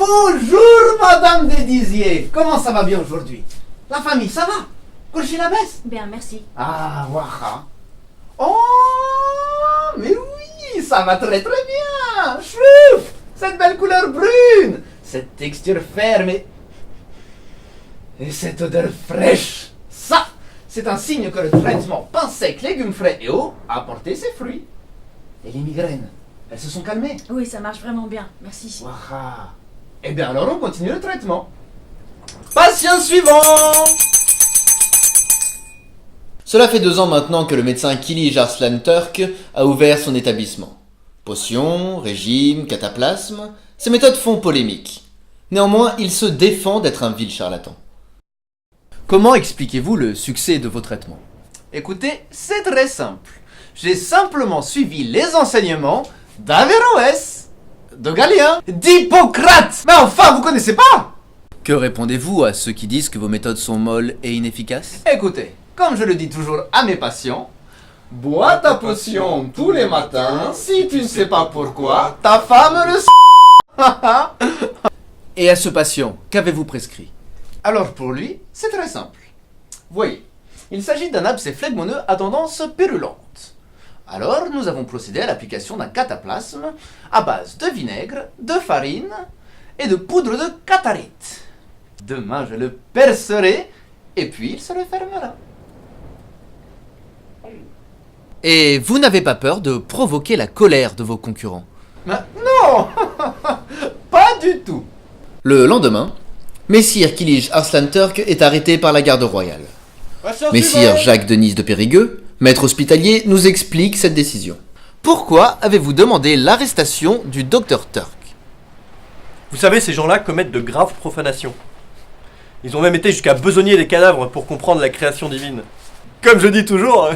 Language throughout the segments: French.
Bonjour, Madame de Dizier. Comment ça va bien aujourd'hui? La famille, ça va? Couchez la baisse? Bien, merci. Ah, waha. Oh, mais oui, ça va très très bien. Chouf, cette belle couleur brune, cette texture ferme et cette odeur fraîche. Ça, c'est un signe que le traitement pain sec, légumes frais et eau a apporté ses fruits. Et les migraines, elles se sont calmées. Oui, ça marche vraiment bien, merci. Waha. Eh bien alors on continue le traitement. Patient suivant. Cela fait 2 ans maintenant que le médecin Kilij Arslan Turk a ouvert son établissement. Potions, régime, cataplasme, ces méthodes font polémique. Néanmoins, il se défend d'être un vil charlatan. Comment expliquez-vous le succès de vos traitements? Écoutez, c'est très simple. J'ai simplement suivi les enseignements d'Averroès, de Galien, d'Hippocrate. Mais enfin, vous connaissez pas? Que répondez-vous à ceux qui disent que vos méthodes sont molles et inefficaces? Écoutez, comme je le dis toujours à mes patients, bois ta potion tous les matins. Si tu ne sais pas pourquoi, ta femme le sait. Et à ce patient, qu'avez-vous prescrit? Alors pour lui, c'est très simple. Voyez, il s'agit d'un abcès phlegmoneux à tendance purulente. Alors nous avons procédé à l'application d'un cataplasme à base de vinaigre, de farine et de poudre de catharite. Demain je le percerai et puis il se refermera. Et vous n'avez pas peur de provoquer la colère de vos concurrents? Mais non. Pas du tout. Le lendemain, Messire Kilij Arslan Turk est arrêté par la garde royale. Messire Jacques Denys de Périgueux, maître hospitalier, nous explique cette décision. Pourquoi avez-vous demandé l'arrestation du docteur Turk? Vous savez, ces gens-là commettent de graves profanations. Ils ont même été jusqu'à besogner des cadavres pour comprendre la création divine. Comme je dis toujours,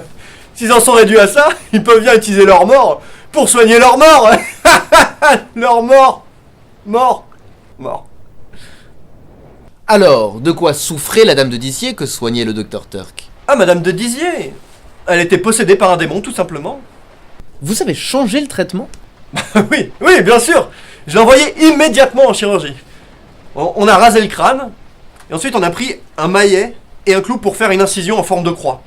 s'ils en sont réduits à ça, ils peuvent bien utiliser leur mort pour soigner leur mort. Leur mort. Mort. Alors, de quoi souffrait la dame de Dizier que soignait le docteur Turk? Ah, Madame de Dizier. Elle était possédée par un démon, tout simplement. Vous avez changé le traitement? Oui, bien sûr. Je l'ai envoyé immédiatement en chirurgie. On a rasé le crâne, et ensuite on a pris un maillet et un clou pour faire une incision en forme de croix.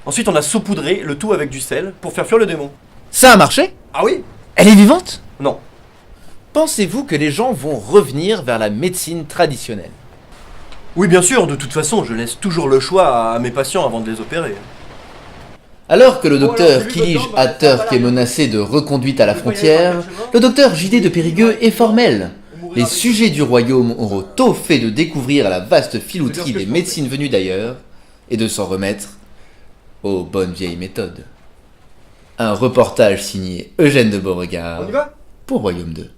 Ensuite on a saupoudré le tout avec du sel pour faire fuir le démon. Ça a marché? Ah oui? Elle est vivante? Non. Pensez-vous que les gens vont revenir vers la médecine traditionnelle? Oui, bien sûr, de toute façon, je laisse toujours le choix à mes patients avant de les opérer. Alors que le docteur Kilij Turk est menacé de reconduite à la frontière, le docteur JD de Périgueux est formel. Les sujets du royaume auront tôt fait de découvrir la vaste filouterie des médecines venues d'ailleurs et de s'en remettre aux bonnes vieilles méthodes. Un reportage signé Eugène de Beauregard pour Royaume 2.